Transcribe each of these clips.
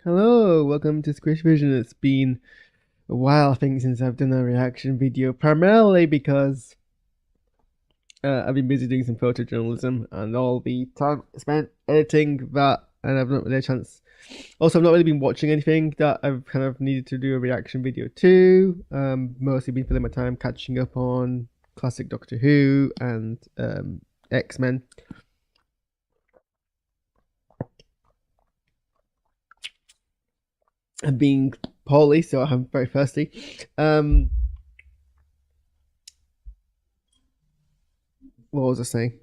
Hello, welcome to Squish Vision. It's been a while, I think, since I've done a reaction video, primarily because I've been busy doing some photojournalism and all the time spent editing that, and I've not really had a chance. Also, I've not really been watching anything that I've kind of needed to do a reaction video to. Mostly been filling my time catching up on classic Doctor Who and X-Men. And being poorly, so I'm very thirsty. What was I saying?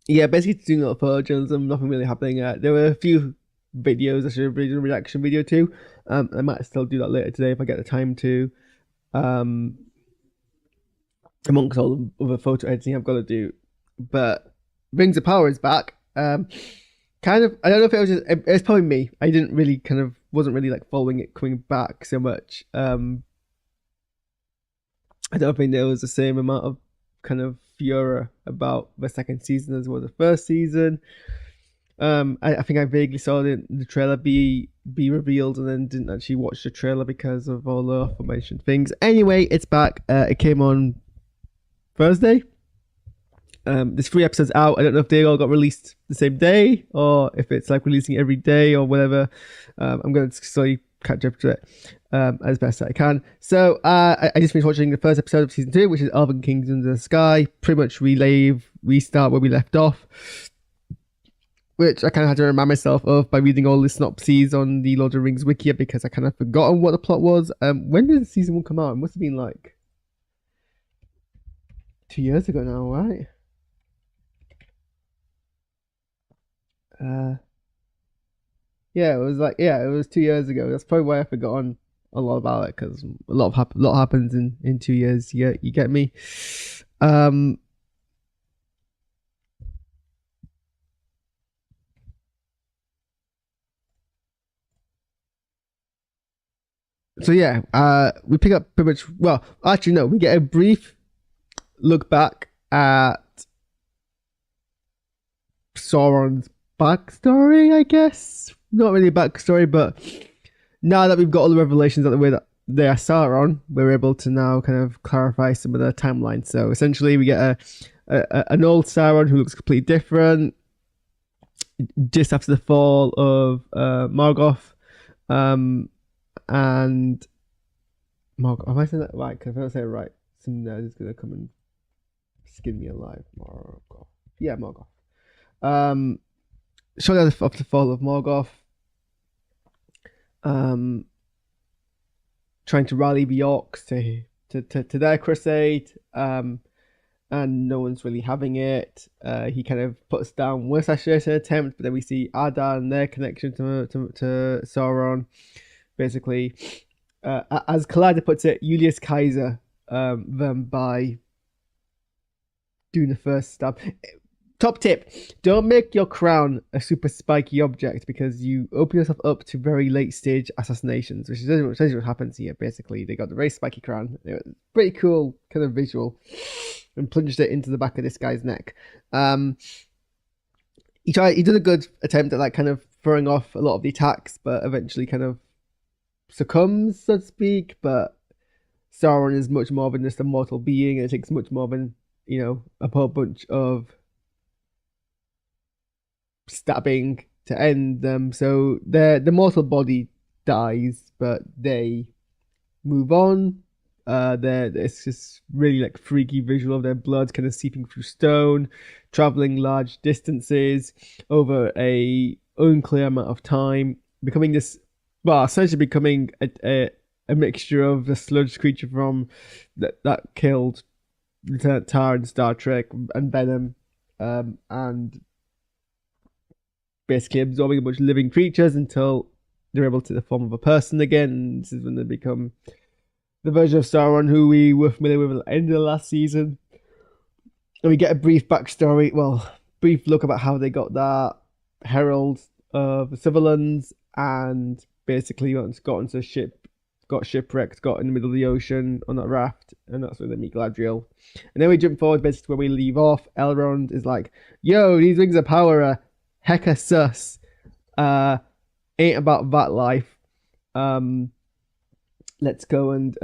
Yeah, basically doing a lot of photojournalism, nothing really happening. There were a few videos I should have done a reaction video to. I might still do that later today if I get the time to. Amongst all the other photo editing I've got to do. But Rings of Power is back. Kind of, I don't know if it was just, it's probably me. I didn't really wasn't really like following it coming back so much. I don't think there was the same amount of kind of furor about the second season as was the first season. I think I vaguely saw the trailer be revealed and then didn't actually watch the trailer because of all the aforementioned things. Anyway, it's back. It came on Thursday. There's 3 episodes out. I don't know if they all got released the same day or if it's like releasing every day or whatever. I'm going to slowly catch up to it as best I can. So I just finished watching the first episode of season 2, which is Elven Kingdoms of the Sky. Pretty much restart where we left off, which I kind of had to remind myself of by reading all the synopses on the Lord of the Rings wiki because I kind of forgotten what the plot was. When did the season 1 come out? It must have been like 2 years ago now, right? Yeah, it was 2 years ago. That's probably why I've forgotten a lot about it because a lot happens in 2 years. You get me. So yeah, we pick up pretty much. Well, actually, no, we get a brief look back at Sauron's backstory, I guess. Not really a backstory, but now that we've got all the revelations out of the way that they are Sauron, we're able to now kind of clarify some of the timeline. So essentially, we get an old Sauron who looks completely different just after the fall of Morgoth. And Morgoth, am I saying that right? Because if I don't say it right, some nerd is going to come and skin me alive. Morgoth. Yeah, Morgoth. Shortly after the fall of Morgoth, trying to rally the orcs to their crusade, and no one's really having it. He kind of puts down one assassination attempt, but then we see Adar and their connection to Sauron. Basically, as Collider puts it, Julius Caesar them by doing the first stab. Top tip: don't make your crown a super spiky object because you open yourself up to very late stage assassinations, which is essentially what happens here. Basically, they got the very spiky crown. It was pretty cool kind of visual, and plunged it into the back of this guy's neck. He did a good attempt at like kind of throwing off a lot of the attacks, but eventually kind of succumbs, so to speak. But Sauron is much more than just a mortal being, and it takes much more than a whole bunch of stabbing to end them. So the mortal body dies, but they move on. It's just really like freaky visual of their blood kind of seeping through stone, traveling large distances over a unclear amount of time, becoming this, well, essentially becoming a mixture of the sludge creature from that killed Lieutenant Tar in Star Trek and Venom, and basically absorbing a bunch of living creatures until they're able to take the form of a person again. This is when they become the version of Sauron who we were familiar with at the end of the last season. And we get a brief backstory, brief look about how they got that herald of the Sutherlands, and basically got onto a ship, got shipwrecked, got in the middle of the ocean on that raft, and that's where they meet Galadriel. And then we jump forward basically where we leave off. Elrond is like, yo, these rings of power are hecka sus. ain't about that life. Let's go and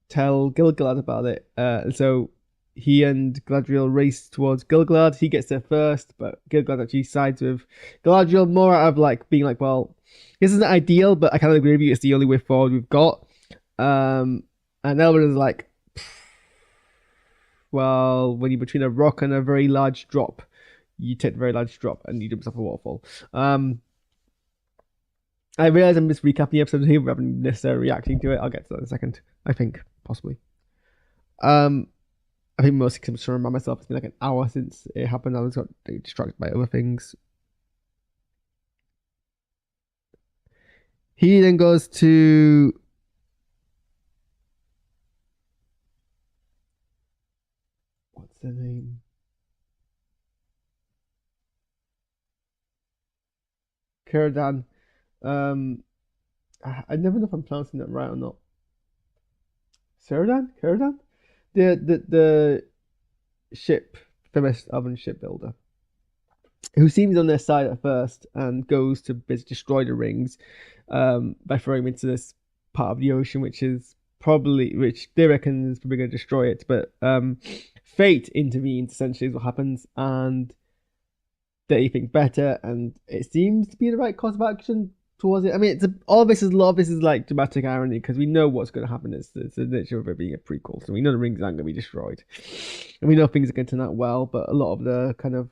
tell Gilgalad about it. So he and Galadriel race towards Gilgalad. He gets there first, but Gilgalad actually sides with Galadriel more out of like being like, well, this isn't ideal, but I kind of agree with you. It's the only way forward we've got. And Elrond is like, well, when you're between a rock and a very large drop, you take the very large drop and you jump off a waterfall. I realize I'm just recapping the episode here rather than necessarily reacting to it. I'll get to that in a second. I think possibly. I think mostly because I'm trying to remind myself it's been like an hour since it happened. I was got distracted by other things. He then goes to what's the name? Círdan. I never know if I'm pronouncing that right or not. Círdan? The ship, famous oven shipbuilder, who seems on their side at first and goes to destroy the rings by throwing them into this part of the ocean, which they reckon is probably going to destroy it. But fate intervenes, essentially, is what happens, and they think better, and it seems to be the right course of action towards it. I mean, a lot of this is like dramatic irony because we know what's going to happen. It's the nature of it being a prequel, so we know the rings aren't going to be destroyed, and we know things are going to turn out well. But a lot of the kind of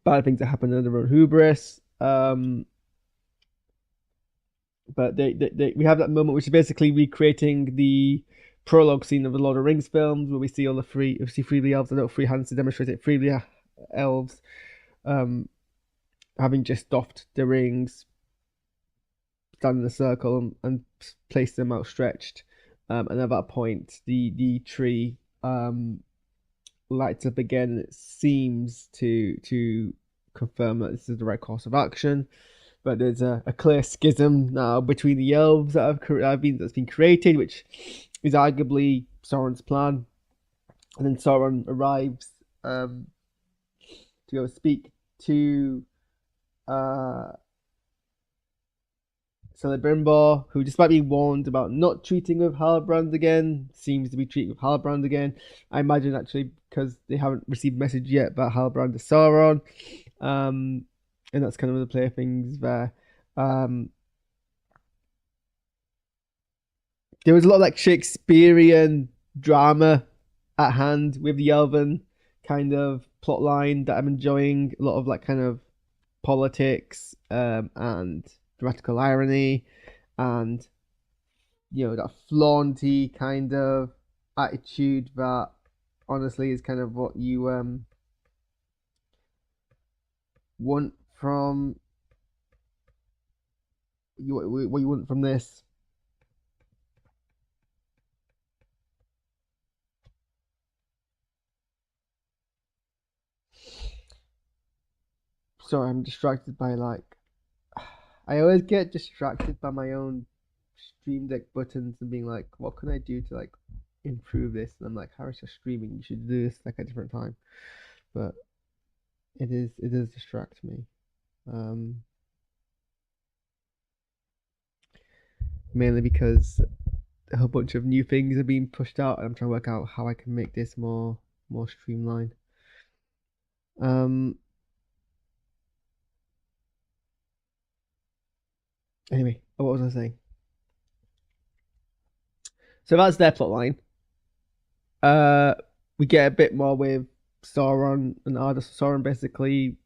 bad things that happen under their own hubris. But we have that moment which is basically recreating the prologue scene of the Lord of the Rings films, where we see three of the elves. I don't know, free hands to demonstrate it. Three of the elves, having just doffed the rings, stand in a circle and place them outstretched. And at that point, the tree lights up again. And it seems to confirm that this is the right course of action. But there's a clear schism now between the elves that's been created, which is arguably Sauron's plan. And then Sauron arrives to go speak to Celebrimbor, who, despite being warned about not treating with Halbrand again, seems to be treating with Halbrand again. I imagine actually because they haven't received a message yet about Halbrand to Sauron. And that's kind of the play things there. There was a lot of like Shakespearean drama at hand with the elven kind of plot line that I'm enjoying. A lot of like kind of politics and dramatical irony and that flaunty kind of attitude that honestly is kind of what you want from what you want from this. Sorry, I'm distracted by I always get distracted by my own Stream Deck buttons and being like, what can I do to like improve this? And I'm like, Harris, you're streaming, you should do this like at a different time. But it does distract me. Mainly because a whole bunch of new things are being pushed out and I'm trying to work out how I can make this more streamlined. Anyway, what was I saying? So that's their plotline. We get a bit more with Sauron and Adar. Sauron basically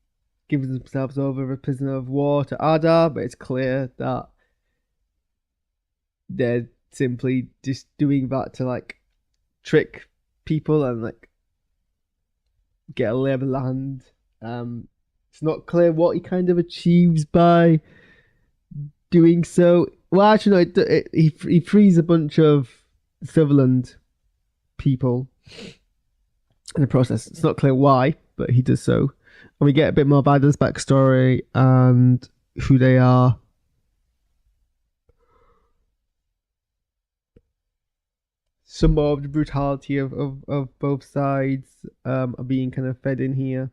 gives themselves over a prisoner of war to Adar, but it's clear that they're simply just doing that to like trick people and like get a lay of the land. It's not clear what he kind of achieves by doing so. Well, actually, no. He frees a bunch of Silverland people in the process. It's not clear why, but he does so. And we get a bit more of Adar's backstory and who they are. Some more of the brutality of both sides are being kind of fed in here.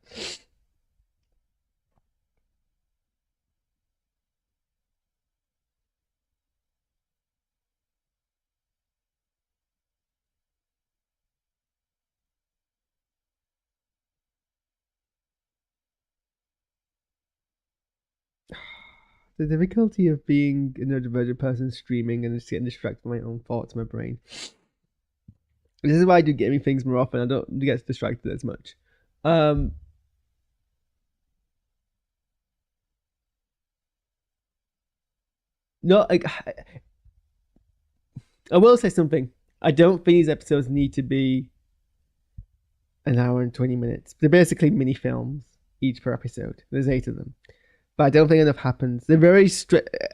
the difficulty of being a neurodivergent person streaming and just getting distracted by my own thoughts in my brain. This is why I do gaming things more often. I don't get distracted as much. No, like, I will say something. I don't think these episodes need to be an hour and 20 minutes. They're basically mini films, each per episode. There's 8 of them. But I don't think enough happens. They're very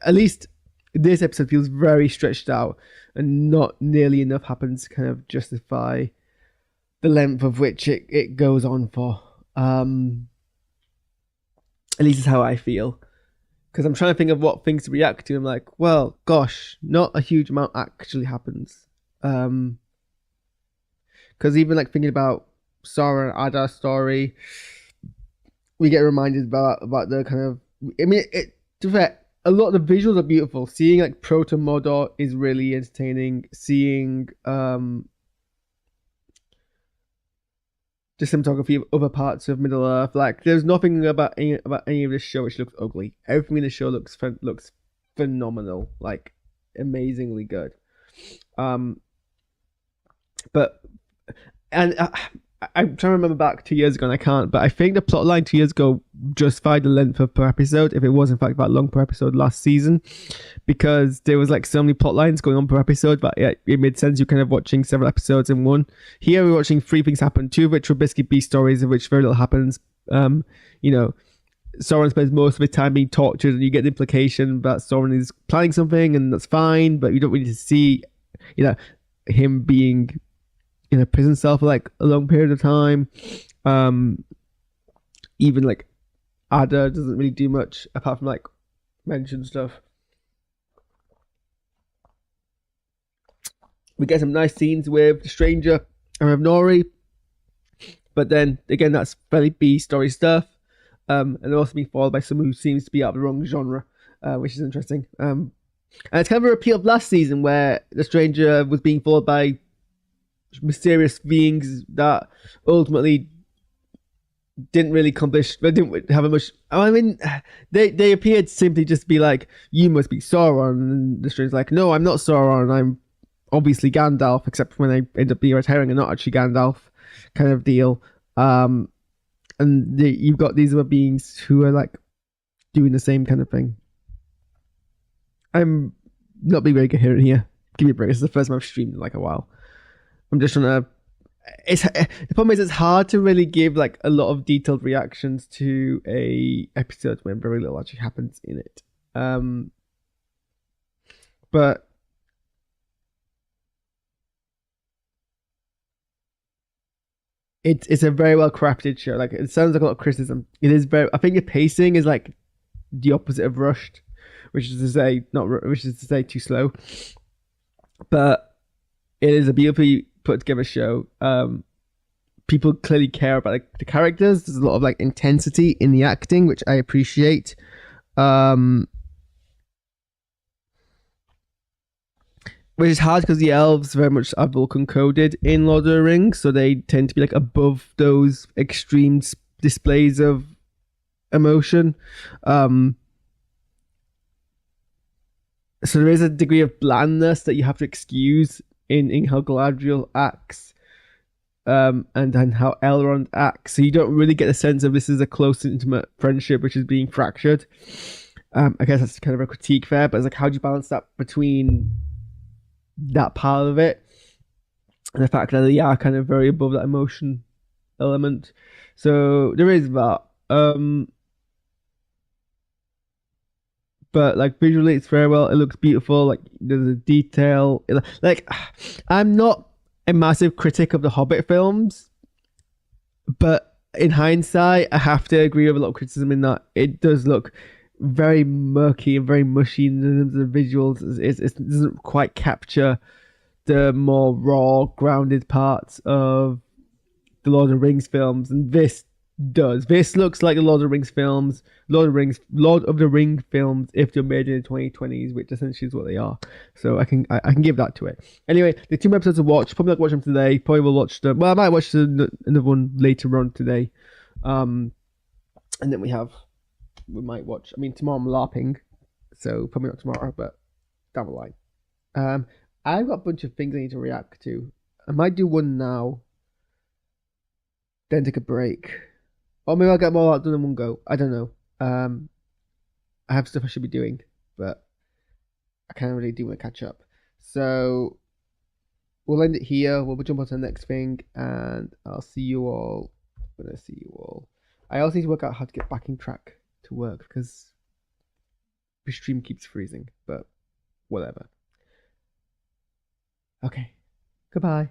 at least this episode feels very stretched out, and not nearly enough happens to kind of justify the length of which it goes on for. At least is how I feel. Because I'm trying to think of what things to react to. I'm like, well, gosh, not a huge amount actually happens. Because even like thinking about Sora and Ada's story, we get reminded about the kind of. I mean, to be fair, a lot of the visuals are beautiful. Seeing like Proto Mordor is really entertaining. Seeing the cinematography of other parts of Middle Earth, like there's nothing about any of this show which looks ugly. Everything in the show looks phenomenal, like amazingly good. But I'm trying to remember back 2 years ago and I can't, but I think the plotline 2 years ago justified the length of per episode if it was in fact that long per episode last season, because there was like so many plot lines going on per episode, but it made sense. You're kind of watching several episodes in one. Here we're watching 3 things happen, 2 of which are basically B stories of which very little happens. You know, Sauron spends most of his time being tortured, and you get the implication that Sauron is planning something, and that's fine, but you don't really see, you know, him being in a prison cell for like a long period of time. Even like Ada doesn't really do much apart from like mention stuff. We get some nice scenes with the Stranger and with Nori, but then again that's very B story stuff. And also being followed by someone who seems to be out of the wrong genre, which is interesting. And it's kind of a repeat of last season where the Stranger was being followed by mysterious beings that ultimately didn't really accomplish, they didn't have a much. I mean, they appeared simply just to be like, you must be Sauron, and the Stranger's like, no, I'm not Sauron, I'm obviously Gandalf, except when they end up being red herring and not actually Gandalf, kind of deal. And you've got these other beings who are like doing the same kind of thing. I'm not being very coherent here. Give me a break. This is the first time I've streamed in like a while. I'm just trying to. The problem is it's hard to really give like a lot of detailed reactions to a episode when very little actually happens in it. But it's a very well crafted show. Like it sounds like a lot of criticism. It is very. I think the pacing is like the opposite of rushed, which is to say too slow. But it is a beautifully put together show. People clearly care about like the characters. There's a lot of like intensity in the acting, which I appreciate. Which is hard because the elves very much are Vulcan coded in Lord of the Rings, so they tend to be like above those extreme displays of emotion. So there is a degree of blandness that you have to excuse in how Galadriel acts, and how Elrond acts. So you don't really get a sense of this is a close, intimate friendship which is being fractured. I guess that's kind of a critique there, but it's like, how do you balance that between that part of it and the fact that they are kind of very above that emotion element? So there is that. But like visually it's very well, it looks beautiful, like there's a detail, like I'm not a massive critic of the Hobbit films, but in hindsight I have to agree with a lot of criticism in that it does look very murky and very mushy in terms of the visuals. It doesn't quite capture the more raw, grounded parts of the Lord of the Rings films, and this does. This looks like the Lord of the Rings films, Lord of the Ring films if they're made in the 2020s, which essentially is what they are. So I can give that to it. Anyway, the 2 episodes to watch. Probably not watch them today. Probably will watch them. Well, I might watch another one later on today. And then we might watch. I mean, tomorrow I'm LARPing, so probably not tomorrow, but down the line. Um, I've got a bunch of things I need to react to. I might do one now, then take a break, or maybe I'll get them all out done in one go. I don't know. I have stuff I should be doing, but I can't really do want to catch up. So we'll end it here. We'll jump on to the next thing, and I'll see you all when I see you all. I also need to work out how to get back in track to work because the stream keeps freezing, but whatever. Okay. Goodbye.